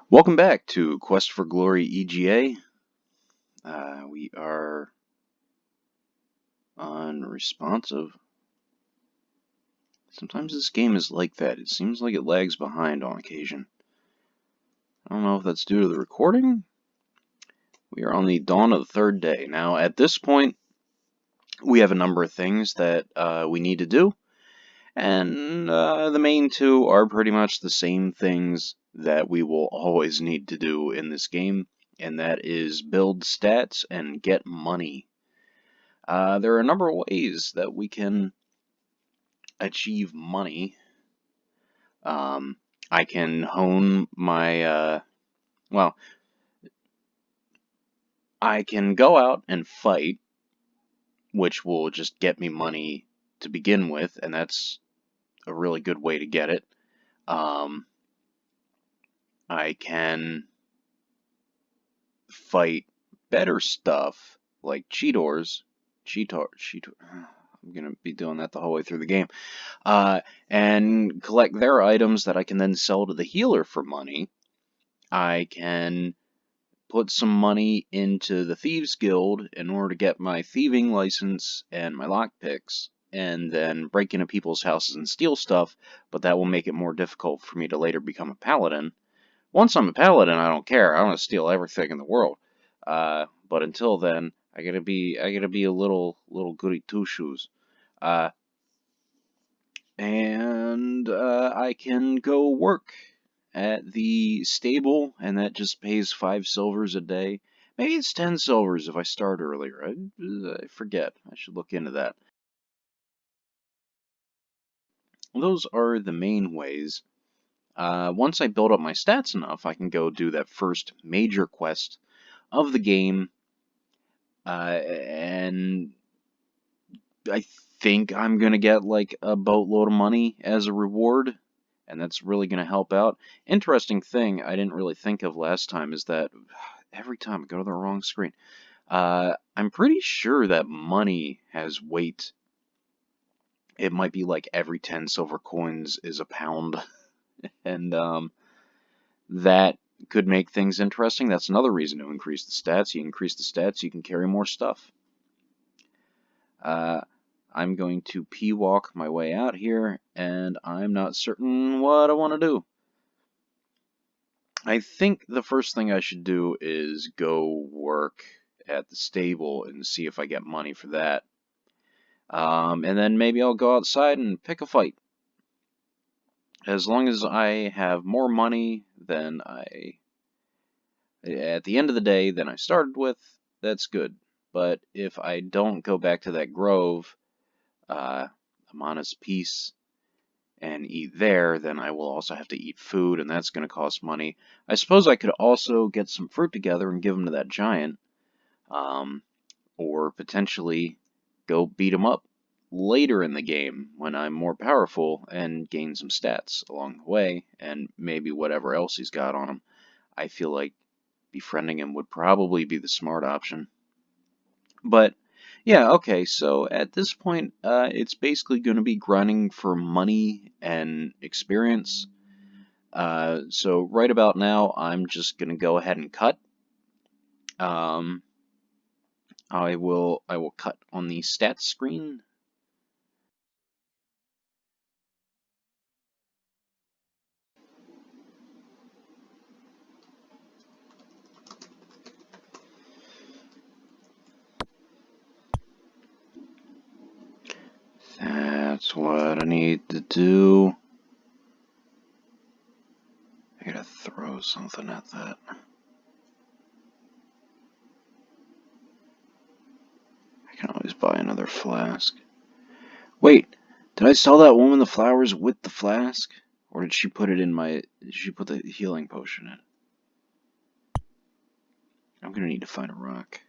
Welcome back to Quest for Glory EGA. We are unresponsive. Sometimes this game is like that. It seems like it lags behind on occasion. I don't know if that's due to the recording. We are on the dawn of the third day. Now, at this point, we have a number of things that we need to do. And the main two are pretty much the same things that we will always need to do in this game. And that is build stats and get money. There are a number of ways that we can achieve money. I can hone my, I can go out and fight, which will just get me money to begin with, and that's a really good way to get it. I can fight better stuff, like Cheetors. I'm gonna be doing that the whole way through the game. And collect their items that I can then sell to the healer for money. I can put some money into the Thieves Guild in order to get my thieving license and my lockpicks, and then break into people's houses and steal stuff, but that will make it more difficult for me to later become a paladin. Once I'm a paladin, I don't care. I want to steal everything in the world. But until then, I gotta be a little goody two shoes. And I can go work at the stable, and that just pays 5 silvers a day. Maybe it's 10 silvers if I start earlier. I forget. I should look into that. Those are the main ways. Once I build up my stats enough, I can go do that first major quest of the game, and I think I'm gonna get like a boatload of money as a reward, and that's really gonna help out. Interesting thing I didn't really think of last time is that every time I go to the wrong screen, I'm pretty sure that money has weight. It might be like every 10 silver coins is a pound, and that could make things interesting. That's another reason to increase the stats. You increase the stats, you can carry more stuff. I'm going to P-walk my way out here, and I'm not certain what I want to do. I think the first thing I should do is go work at the stable and see if I get money for that. And then maybe I'll go outside and pick a fight. As long as I have more money than at the end of the day than I started with, that's good. But if I don't go back to that grove, Amana's Peace, and eat there, then I will also have to eat food, and that's going to cost money. I suppose I could also get some fruit together and give them to that giant, or potentially go beat him up later in the game when I'm more powerful and gain some stats along the way, and maybe whatever else he's got on him. I feel like befriending him would probably be the smart option. But yeah, okay, so at this point, it's basically going to be grinding for money and experience. So right about now, I'm just going to go ahead and cut. I will cut on the stats screen. That's what I need to do. I gotta throw something at that. I can always buy another flask. Wait, did I sell that woman the flowers with the flask? Or did she put it in my... Did she put the healing potion in? I'm gonna need to find a rock.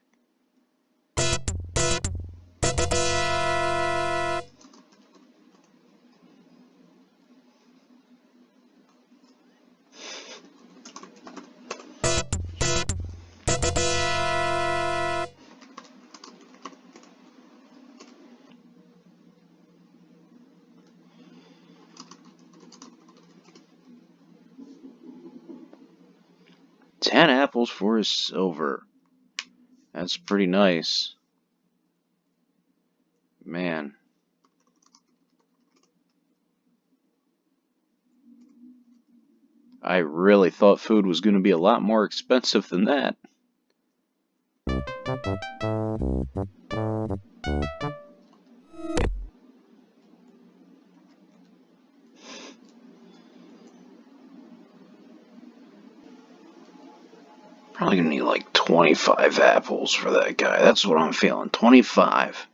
apples for a silver. That's pretty nice. Man. I really thought food was going to be a lot more expensive than that. Probably going to need like 25 apples for that guy. That's what I'm feeling. 25.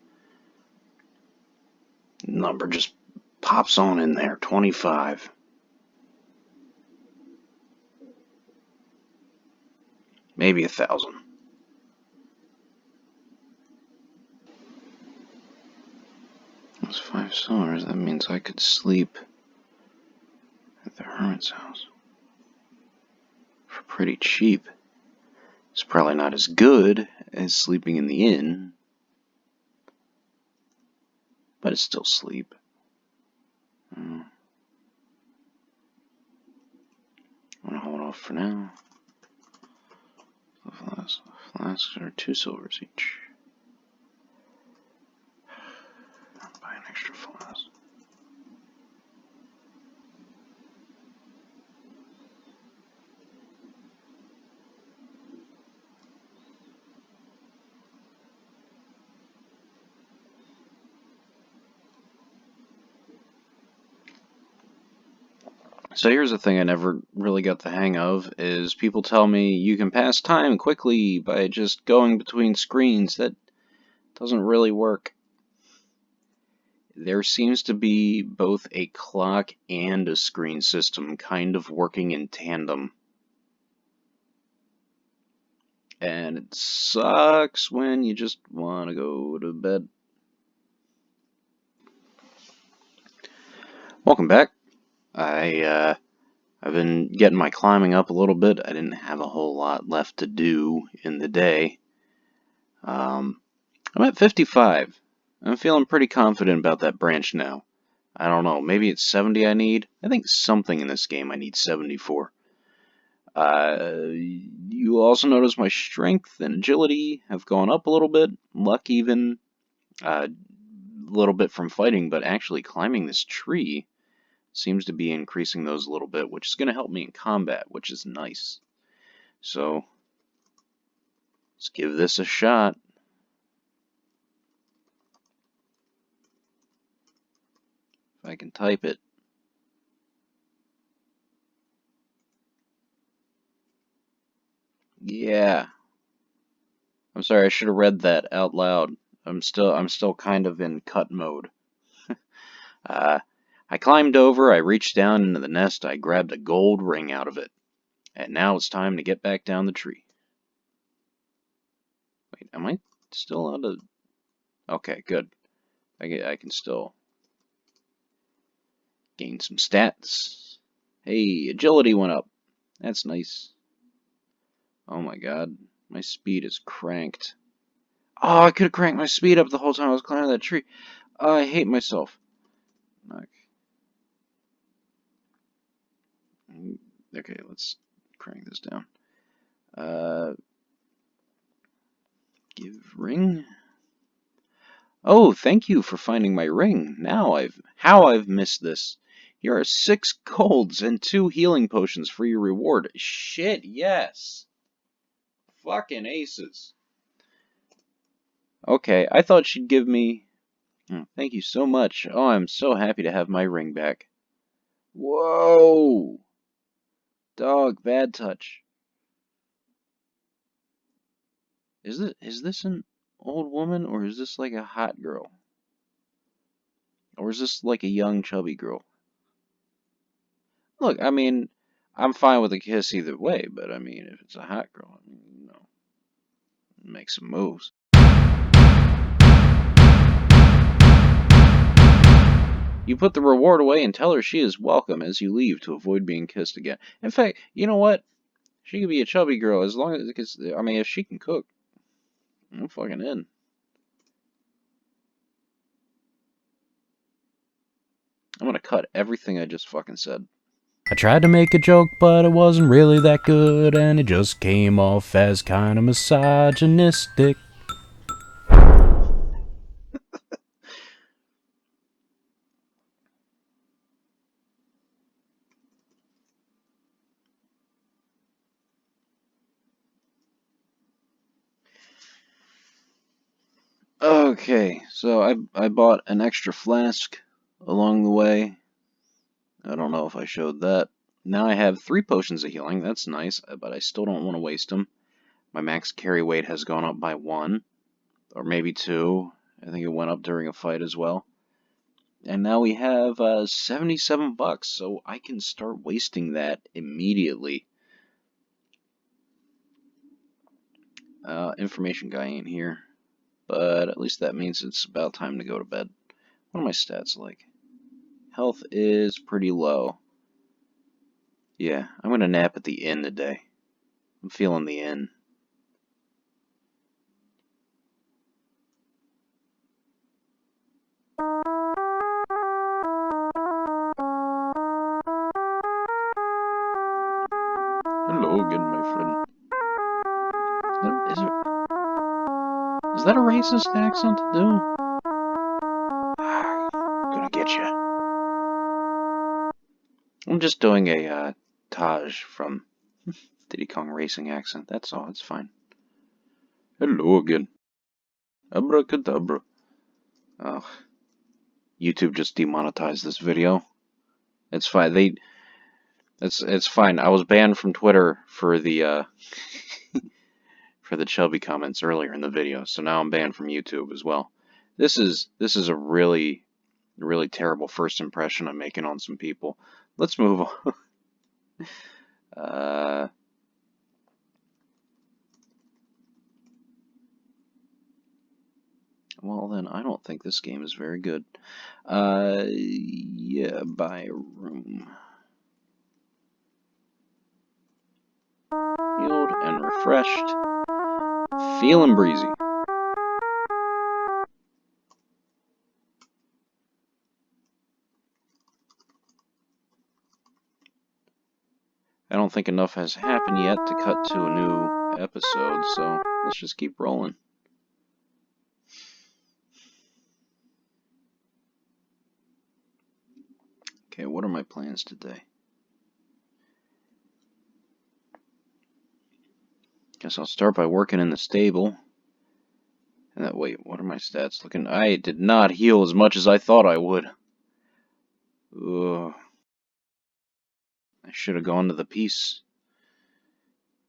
Number just pops on in there. 25. Maybe 1,000. That's 5 silvers. That means I could sleep at the hermit's house for pretty cheap. It's probably not as good as sleeping in the inn, but it's still sleep. I'm gonna hold off for now. The flasks are 2 silvers each. I'll buy an extra flask. So here's the thing I never really got the hang of, is people tell me you can pass time quickly by just going between screens. That doesn't really work. There seems to be both a clock and a screen system kind of working in tandem. And it sucks when you just want to go to bed. Welcome back. I've been getting my climbing up a little bit. I didn't have a whole lot left to do in the day. I'm at 55. I'm feeling pretty confident about that branch now. I don't know, maybe it's 70 I need? I think something in this game I need 74. You also notice my strength and agility have gone up a little bit. Luck even, a little bit from fighting, but actually climbing this tree seems to be increasing those a little bit, which is going to help me in combat, which is nice. So, let's give this a shot. If I can type it. Yeah. I'm sorry, I should have read that out loud. I'm still kind of in cut mode. I climbed over, I reached down into the nest, I grabbed a gold ring out of it. And now it's time to get back down the tree. Wait, am I still allowed to... Okay, good. I can still gain some stats. Hey, agility went up. That's nice. Oh my god, my speed is cranked. Oh, I could have cranked my speed up the whole time I was climbing that tree. Oh, I hate myself. Okay, let's crank this down. Give ring. Oh, thank you for finding my ring. How I've missed this. Here are 6 golds and 2 healing potions for your reward. Shit, yes. Fucking aces. Okay, I thought she'd give me... Oh, thank you so much. Oh, I'm so happy to have my ring back. Whoa! Dog, bad touch. Is this an old woman, or is this like a hot girl? Or is this like a young, chubby girl? Look, I mean, I'm fine with a kiss either way, but I mean, if it's a hot girl, I mean, you know, make some moves. You put the reward away and tell her she is welcome as you leave to avoid being kissed again. In fact, you know what? She could be a chubby girl as long as, because, I mean, if she can cook, I'm fucking in. I'm gonna cut everything I just fucking said. I tried to make a joke, but it wasn't really that good, and it just came off as kind of misogynistic. Okay, so I bought an extra flask along the way. I don't know if I showed that. Now I have 3 potions of healing. That's nice, but I still don't want to waste them. My max carry weight has gone up by 1, or maybe 2. I think it went up during a fight as well. And now we have 77 bucks, so I can start wasting that immediately. Information guy ain't here, but at least that means it's about time to go to bed. What are my stats like? Health is pretty low. Yeah, I'm gonna nap at the inn today. I'm feeling the inn. Hello again, my friend. Is that a racist accent to do? Gonna get you. I'm just doing a Taj from Diddy Kong Racing accent. That's all. It's fine. Hello again. Abracadabra. Oh, YouTube just demonetized this video. It's fine. It's fine. I was banned from Twitter for the for the Shelby comments earlier in the video, so now I'm banned from YouTube as well. This is a really terrible first impression I'm making on some people. Let's move on. Well then, I don't think this game is very good. Yeah, buy a room. Healed and refreshed. Feeling breezy. I don't think enough has happened yet to cut to a new episode, so let's just keep rolling. Okay, what are my plans today? Guess I'll start by working in the stable. And that, wait, what are my stats looking? I did not heal as much as I thought I would. Ugh. I should have gone to the piece.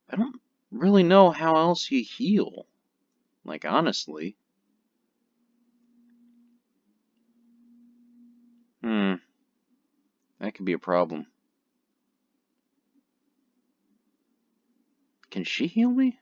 I don't really know how else you heal. Like, honestly. That could be a problem. Can she heal me?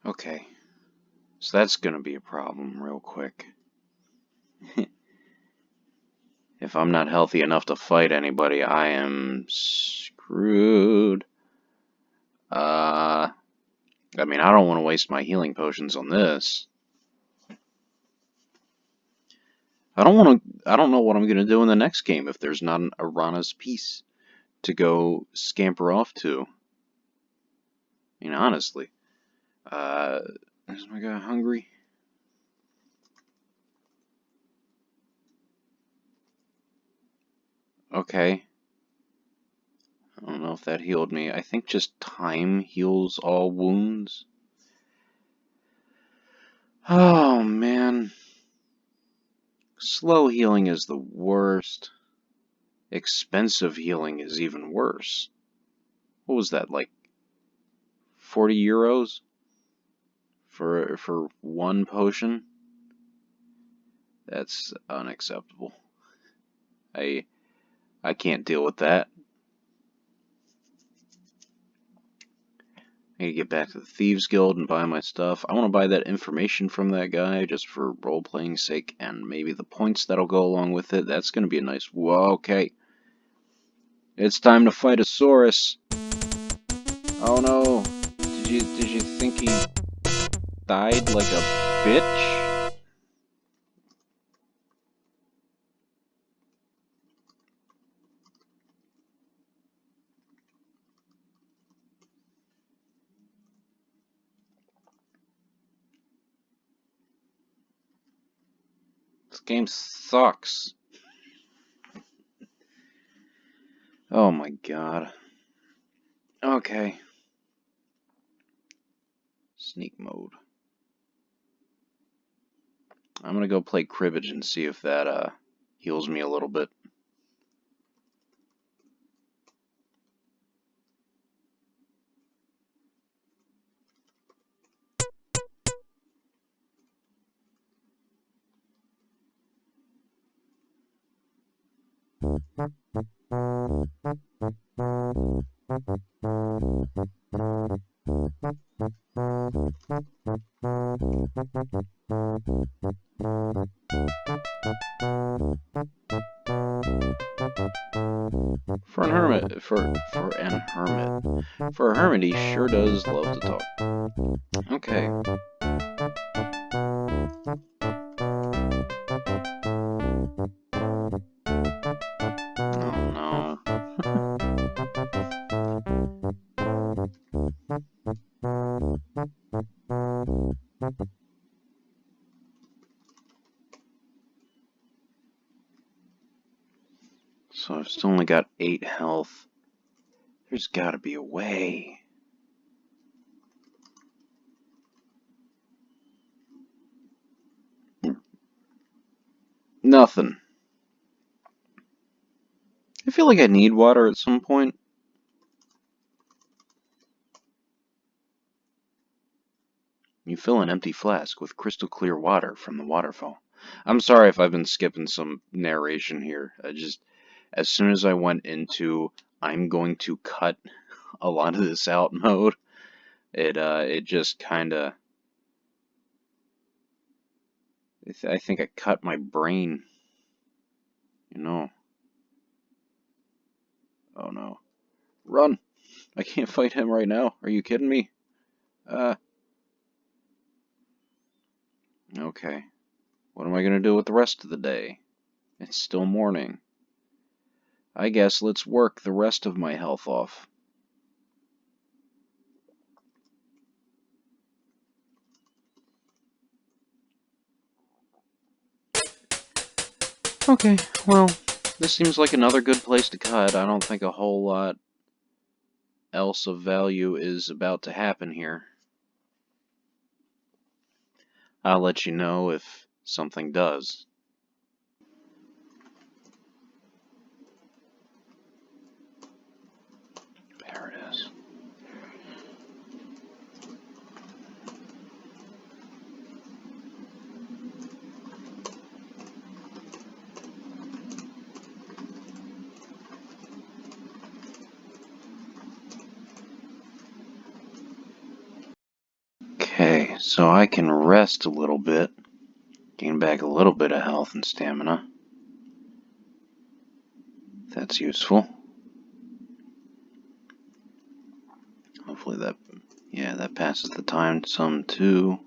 Okay. So that's gonna be a problem real quick. If I'm not healthy enough to fight anybody, I am screwed. I mean, I don't want to waste my healing potions on this. I don't know what I'm gonna do in the next game if there's not an Arana's piece to go scamper off to. I mean, honestly. Is my guy hungry? Okay. I don't know if that healed me. I think just time heals all wounds. Oh, man. Slow healing is the worst. Expensive healing is even worse. What was that, like 40 euros for one potion? That's unacceptable. I can't deal with that. I need to get back to the Thieves Guild and buy my stuff. I want to buy that information from that guy just for role-playing sake and maybe the points that'll go along with it. That's going to be a nice... Whoa, okay. It's time to fight a Saurus. Oh no. Did you think he died like a bitch? This game sucks. Oh my god. Okay. Sneak mode. I'm gonna go play cribbage and see if that heals me a little bit. For an hermit, for a hermit, he sure does love to talk. Okay. Oh no. So I've still only got 8 health. There's gotta be a way. Nothing. I feel like I need water at some point. You fill an empty flask with crystal clear water from the waterfall. I'm sorry if I've been skipping some narration here. As soon as I went into I'm going to cut a lot of this out mode, it just kinda, I think I cut my brain. You know. Oh no. Run! I can't fight him right now. Are you kidding me? Okay. What am I gonna do with the rest of the day? It's still morning. I guess let's work the rest of my health off. Okay, well, this seems like another good place to cut. I don't think a whole lot else of value is about to happen here. I'll let you know if something does. There it is. Okay, so I can rest a little bit, gain back a little bit of health and stamina. That's useful. Hopefully that passes the time some too.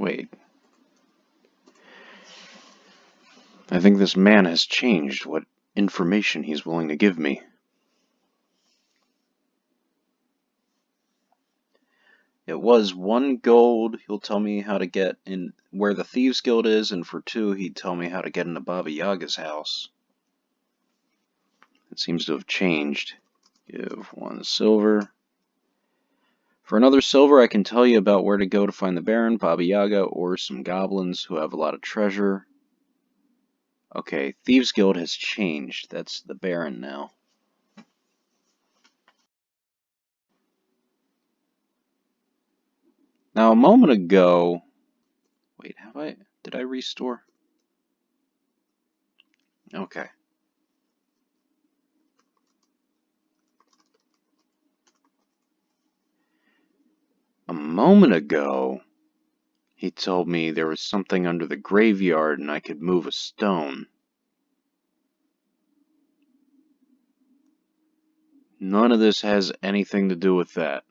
Wait. I think this man has changed what information he's willing to give me. It was 1 gold, he'll tell me how to get in where the Thieves Guild is, and for 2, he'd tell me how to get into Baba Yaga's house. It seems to have changed. Give 1 silver. For another silver, I can tell you about where to go to find the Baron, Baba Yaga, or some goblins who have a lot of treasure. Okay, Thieves Guild has changed. That's the Baron now. Now, a moment ago... Wait, did I restore? Okay. A moment ago, he told me there was something under the graveyard and I could move a stone. None of this has anything to do with that.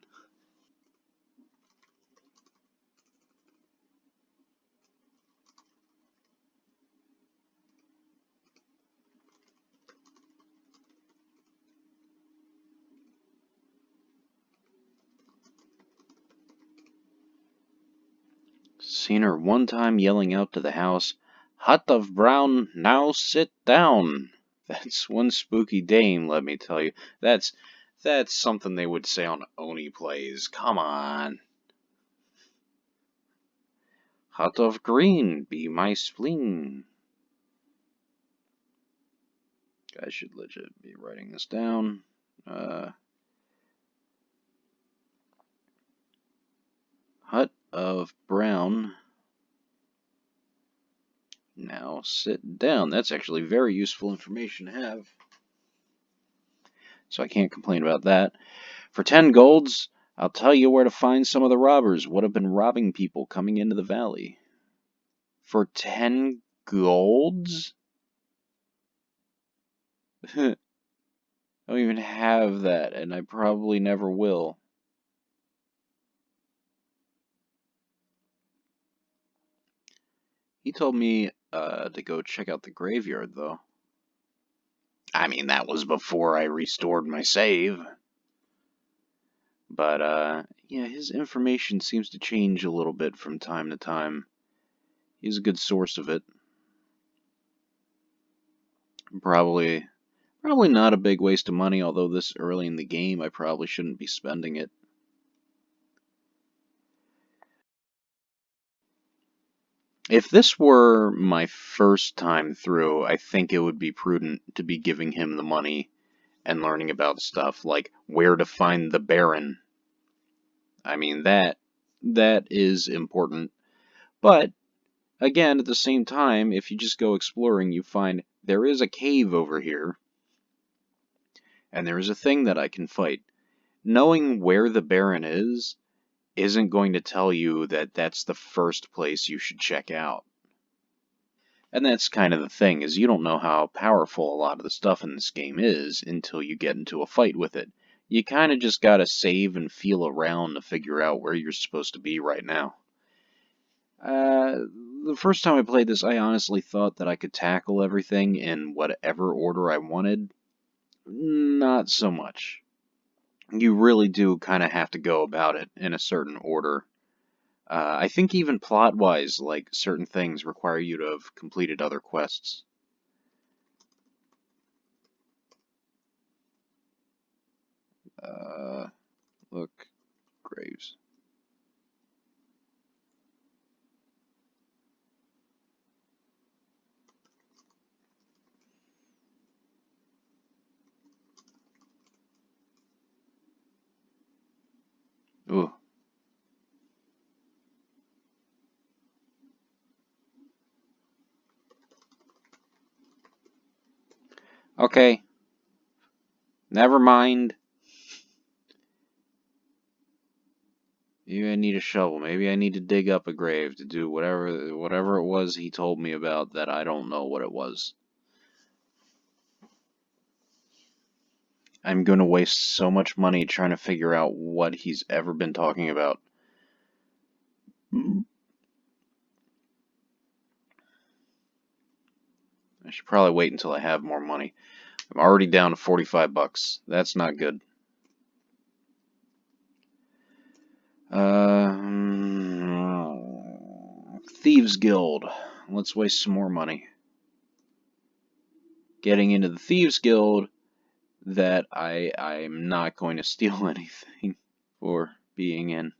Seen her one time yelling out to the house, "Hut of Brown, now sit down." That's one spooky dame, let me tell you. That's something they would say on Oni plays. Come on. Hut of Green, be my spleen. I should legit be writing this down. Hut of Brown. Now sit down. That's actually very useful information to have. So I can't complain about that. For 10 golds, I'll tell you where to find some of the robbers would have been robbing people coming into the valley. For 10 golds? I don't even have that, and I probably never will. He told me to go check out the graveyard, though. I mean, that was before I restored my save. But, yeah, his information seems to change a little bit from time to time. He's a good source of it. Probably not a big waste of money, although this early in the game I probably shouldn't be spending it. If this were my first time through, I think it would be prudent to be giving him the money and learning about stuff like where to find the Baron. I mean, that is important. But, again, at the same time, if you just go exploring, you find there is a cave over here, and there is a thing that I can fight. Knowing where the Baron is isn't going to tell you that that's the first place you should check out. And that's kind of the thing, is you don't know how powerful a lot of the stuff in this game is until you get into a fight with it. You kind of just gotta save and feel around to figure out where you're supposed to be right now. The first time I played this, I honestly thought that I could tackle everything in whatever order I wanted. Not so much. You really do kind of have to go about it in a certain order. I think even plot-wise, like, certain things require you to have completed other quests. Look, graves. Ooh. Okay. Never mind. Maybe I need a shovel. Maybe I need to dig up a grave to do whatever it was he told me about that I don't know what it was. I'm going to waste so much money trying to figure out what he's ever been talking about. I should probably wait until I have more money. I'm already down to 45 bucks. That's not good. Thieves Guild. Let's waste some more money. Getting into the Thieves Guild that I'm not going to steal anything for being in.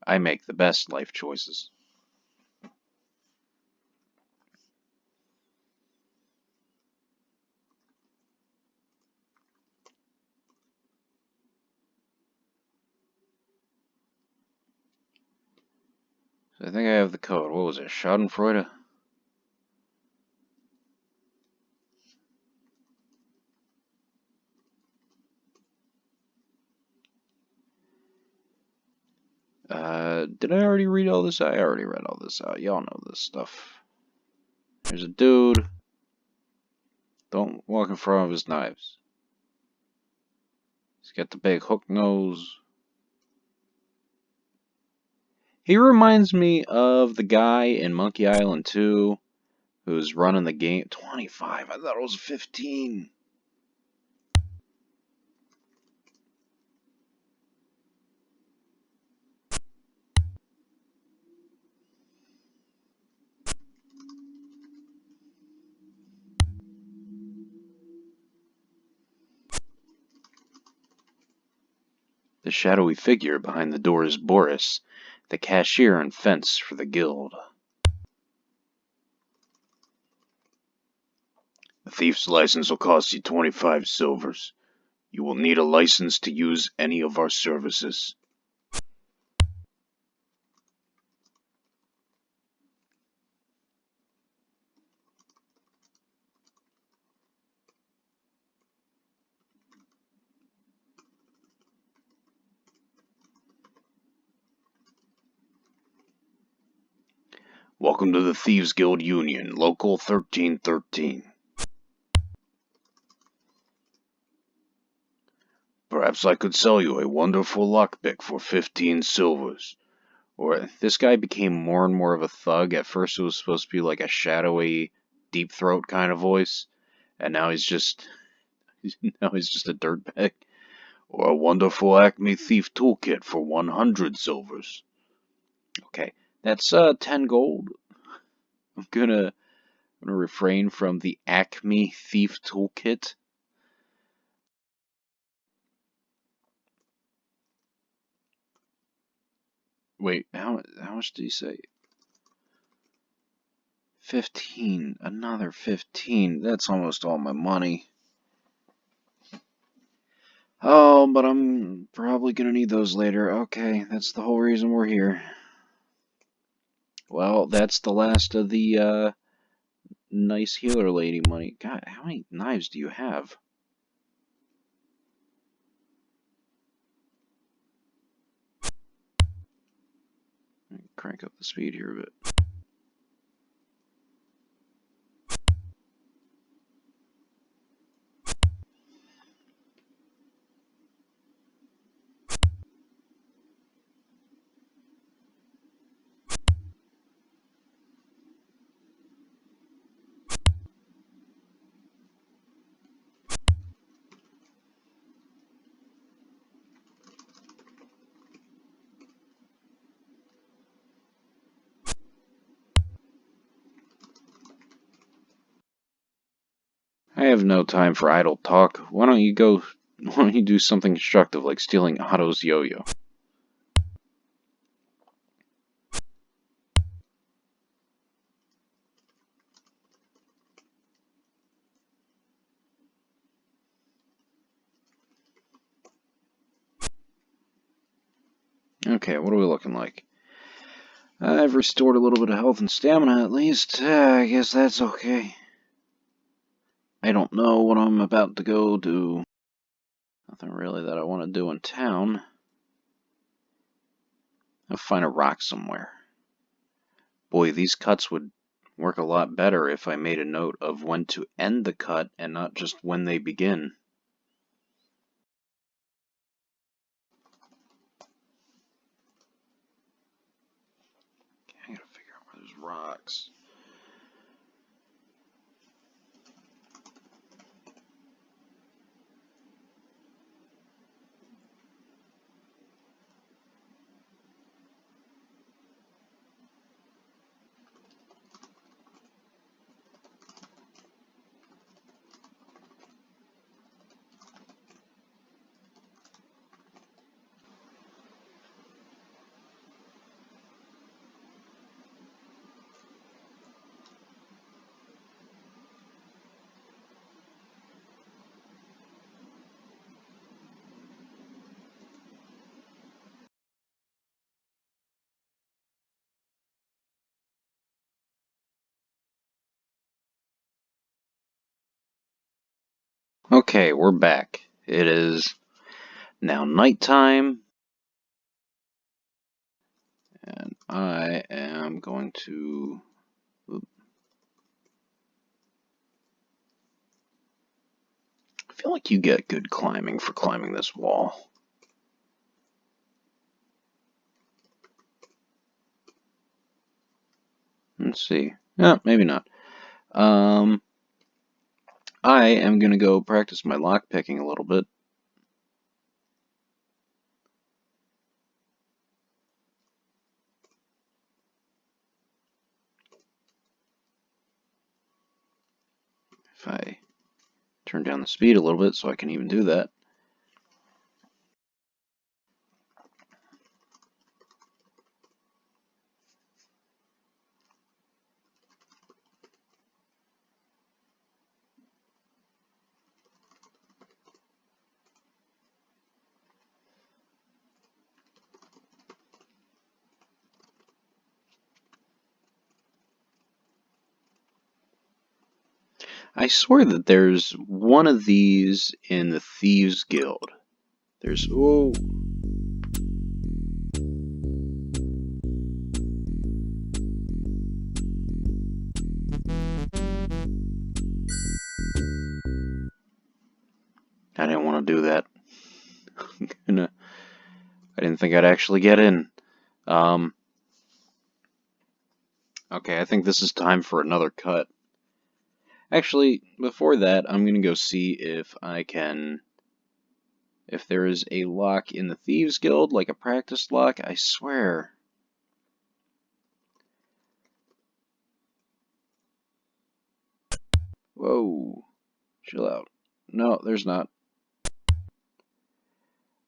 I make the best life choices. So I think I have the code. What was it? Schadenfreude? Did I already read all this out? I already read all this out. Y'all know this stuff. There's a dude. Don't walk in front of his knives. He's got the big hook nose. He reminds me of the guy in Monkey Island 2 who's running the game. 25. I thought it was 15. The shadowy figure behind the door is Boris, the cashier and fence for the guild. The thief's license will cost you 25 silvers. You will need a license to use any of our services. Welcome to the Thieves Guild Union, Local 1313. Perhaps I could sell you a wonderful lockpick for 15 silvers. Or this guy became more and more of a thug. At first it was supposed to be like a shadowy, deep throat kind of voice, and now he's just a dirtbag. Or a wonderful Acme Thief Toolkit for 100 silvers. Okay, that's 10 gold. I'm gonna refrain from the Acme Thief Toolkit. Wait, how much did he say? 15. Another 15. That's almost all my money. Oh, but I'm probably gonna need those later. Okay, that's the whole reason we're here. Well, that's the last of the nice healer lady money. God, how many knives do you have? Crank up the speed here a bit. I have no time for idle talk. Why don't you do something constructive like stealing Otto's yo-yo? Okay, what are we looking like? I've restored a little bit of health and stamina at least. I guess that's okay. I don't know what I'm about to go do. Nothing really that I want to do in town. I'll find a rock somewhere. Boy, these cuts would work a lot better if I made a note of when to end the cut and not just when they begin. rocks. Okay, we're back. It is now nighttime, and I am going to... I feel like you get good climbing for climbing this wall. Let's see. No, maybe not. I am going to go practice my lockpicking a little bit. If I turn down the speed a little bit so I can even do that. I swear that there's one of these in the Thieves Guild. There's... Oh... I didn't want to do that. I didn't think I'd actually get in. Okay, I think this is time for another cut. Actually, before that, I'm gonna go see if I can... If there is a lock in the Thieves Guild, like a practice lock, I swear. Whoa. Chill out. No, there's not.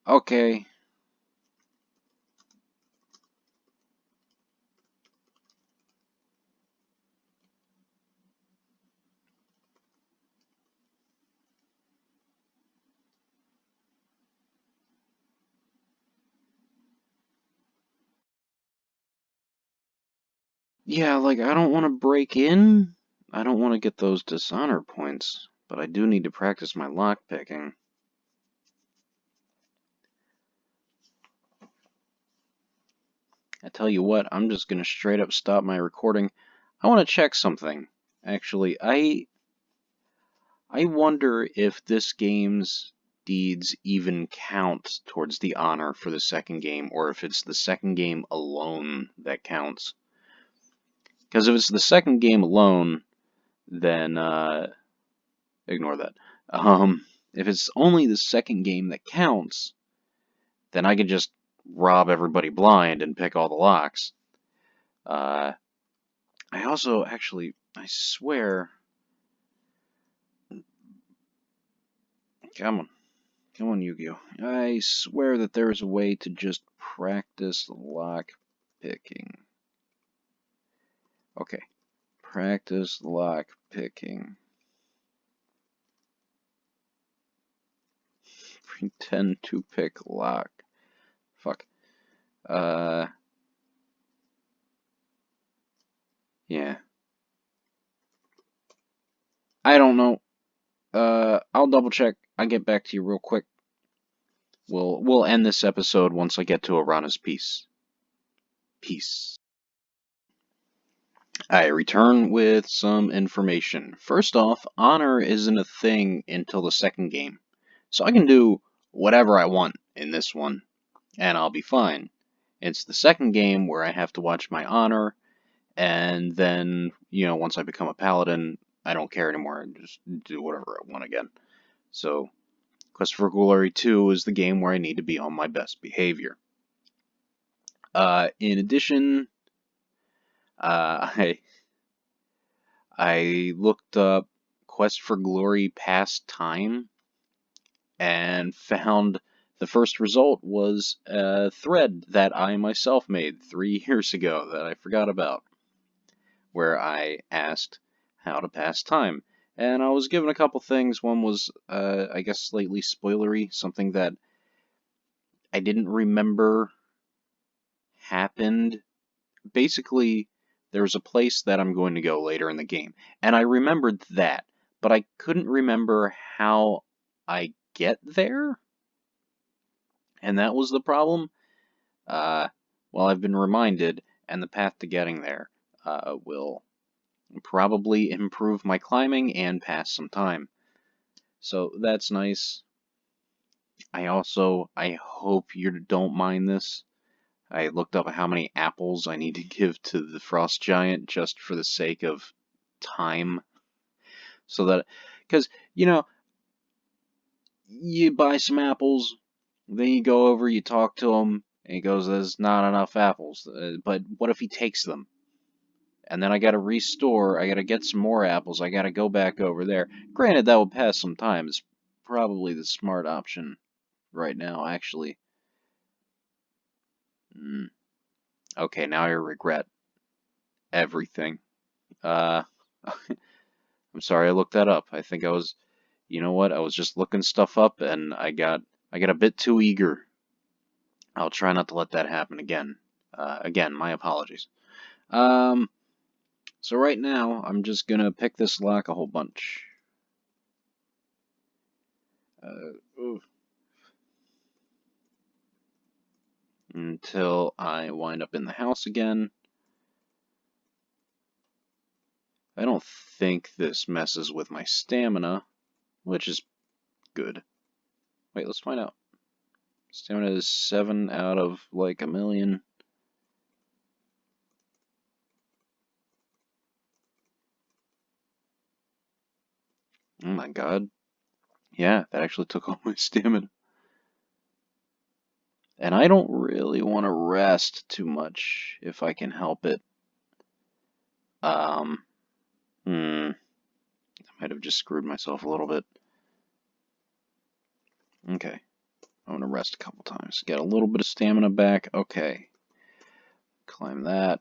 Okay. Yeah, like, I don't want to break in. I don't want to get those dishonor points, but I do need to practice my lockpicking. I tell you what, I'm just gonna straight up stop my recording. I want to check something. Actually, I wonder if this game's deeds even count towards the honor for the second game, or if it's the second game alone that counts. Because if it's the second game alone, then ignore that. If it's only the second game that counts, then I could just rob everybody blind and pick all the locks. I also, actually, I swear... Come on, Yu-Gi-Oh! I swear that there is a way to just practice lock picking. Okay, practice lock picking. Pretend to pick lock. Fuck. Yeah. I don't know. I'll double check. I'll get back to you real quick. We'll end this episode once I get to Arana's piece. Peace. I return with some information. First off, honor isn't a thing until the second game. So I can do whatever I want in this one, and I'll be fine. It's the second game where I have to watch my honor, And then, once I become a paladin, I don't care anymore. I just do whatever I want again. So, Quest for Glory 2 is the game where I need to be on my best behavior. In addition, I looked up Quest for Glory past time and found the first result was a thread that I myself made 3 years ago that I forgot about, where I asked how to pass time. And I was given a couple things. One was, I guess, slightly spoilery, something that I didn't remember happened. Basically, there's a place that I'm going to go later in the game, and I remembered that, but I couldn't remember how I get there, and that was the problem. Well, I've been reminded, and the path to getting there will probably improve my climbing and pass some time. So that's nice. I hope you don't mind this. I looked up how many apples I need to give to the frost giant just for the sake of time. So that, because, you buy some apples, then you go over, you talk to him, and he goes, there's not enough apples. But what if he takes them? And then I gotta restore, I gotta get some more apples, I gotta go back over there. Granted, that will pass some time. It's probably the smart option right now, actually. Okay, now I regret everything. I'm sorry I looked that up. I think I was, you know what, I was just looking stuff up and I got a bit too eager. I'll try not to let that happen again. Again, my apologies. So right now, I'm just gonna pick this lock a whole bunch. Until I wind up in the house again. I don't think this messes with my stamina, which is good. Wait, let's find out. Stamina is 7 out of like a million. Oh my god. Yeah, that actually took all my stamina. And I don't really want to rest too much if I can help it. I might have just screwed myself a little bit. Okay. I'm going to rest a couple times. Get a little bit of stamina back. Okay. Climb that.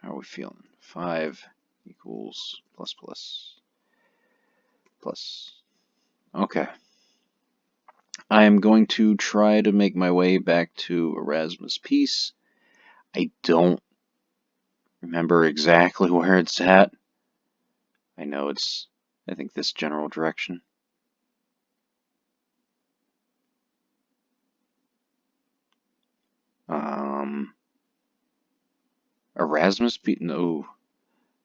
How are we feeling? 5 equals plus plus. Plus. Okay. I am going to try to make my way back to Erasmus Peace. I don't remember exactly where it's at. I know it's, I think, this general direction. Erasmus Peace? No.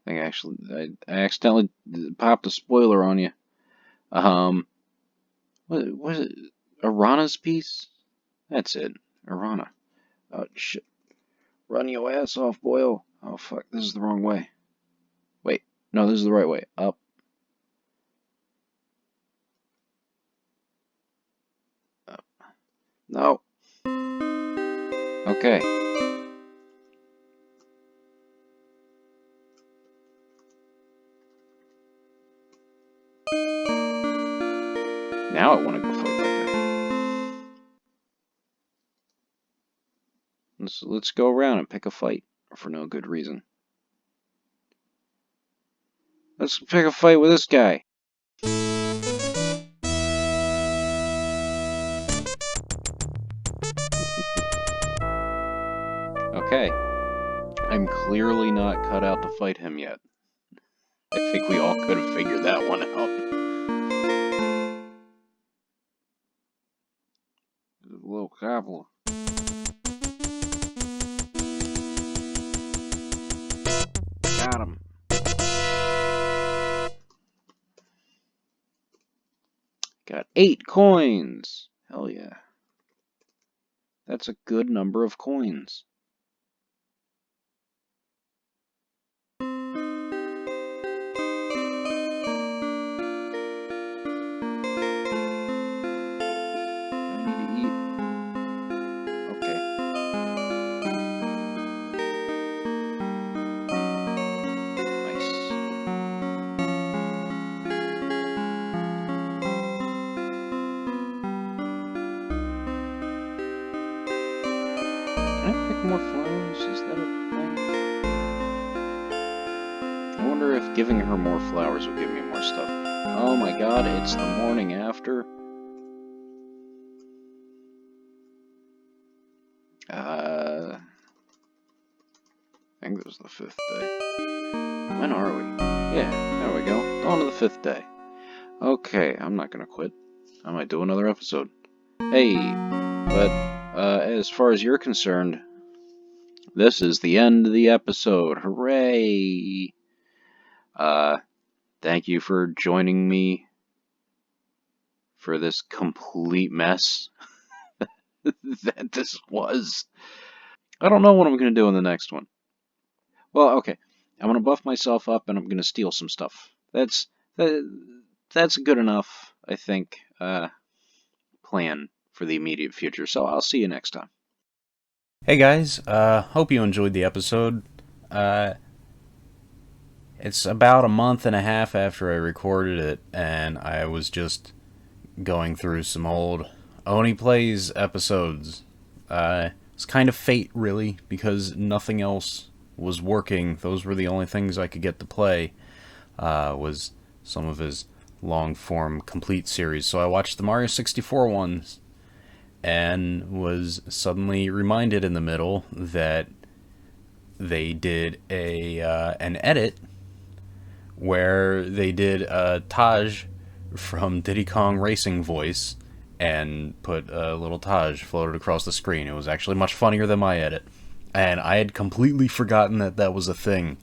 I accidentally popped a spoiler on you. What was it? Arana's Peace? That's it. Arana. Oh, shit. Run your ass off, Boyle. Oh, fuck. This is the wrong way. Wait. No, this is the right way. Up. Up. No. Okay. Now I want to go fight that guy. Let's go around and pick a fight for no good reason. Let's pick a fight with this guy. Okay. I'm clearly not cut out to fight him yet. I think we all could have figured that one out. A little couple. Got him. Got 8 coins. Hell yeah. That's a good number of coins. Can I pick more flowers? Is that a thing? I wonder if giving her more flowers will give me more stuff. Oh my god, it's the morning after. I think it was the 5th day. When are we? Yeah, there we go. Dawn of the 5th day. Okay, I'm not gonna quit. I might do another episode. Hey, but as far as you're concerned, this is the end of the episode. Hooray! Thank you for joining me for this complete mess that this was. I don't know what I'm gonna do in the next one. Well, okay. I'm gonna buff myself up and I'm gonna steal some stuff. That's good enough, I think, plan for the immediate future. So I'll see you next time. Hey guys, hope you enjoyed the episode. It's about a month and a half after I recorded it, and I was just going through some old Oni Plays episodes. It's kind of fate, really, because nothing else was working. Those were the only things I could get to play, was some of his long-form complete series. So I watched the Mario 64 ones, and was suddenly reminded in the middle that they did an edit where they did Taj from Diddy Kong Racing voice and put a little Taj floated across the screen. It was actually much funnier than my edit, and I had completely forgotten that that was a thing.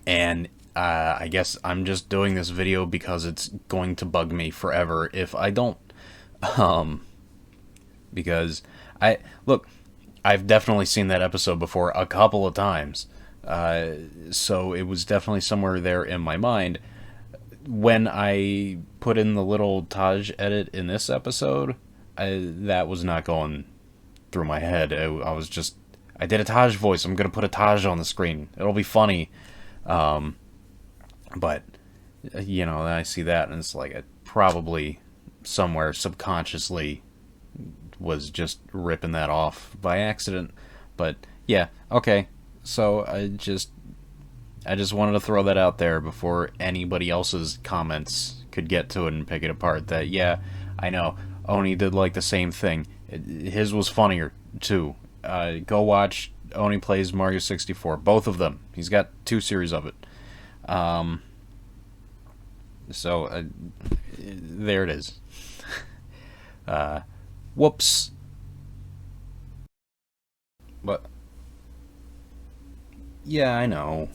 And I guess I'm just doing this video because it's going to bug me forever if I don't. Because I've definitely seen that episode before a couple of times. So it was definitely somewhere there in my mind. When I put in the little Taj edit in this episode, that was not going through my head. I did a Taj voice. I'm going to put a Taj on the screen. It'll be funny. But, I see that and it's like it probably somewhere subconsciously was just ripping that off by accident. But yeah, okay. So I just wanted to throw that out there before anybody else's comments could get to it and pick it apart. That yeah, I know Oni did like the same thing. His was funnier too. Go watch Oni Plays Mario 64. Both of them. He's got 2 series of it. So there it is. Whoops. But yeah, I know.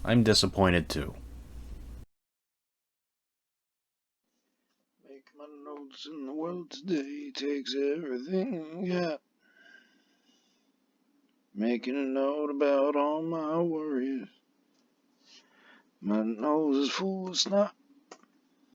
I'm disappointed too. Make my notes in the world today takes everything, yeah. Making a note about all my worries. My nose is full of snot.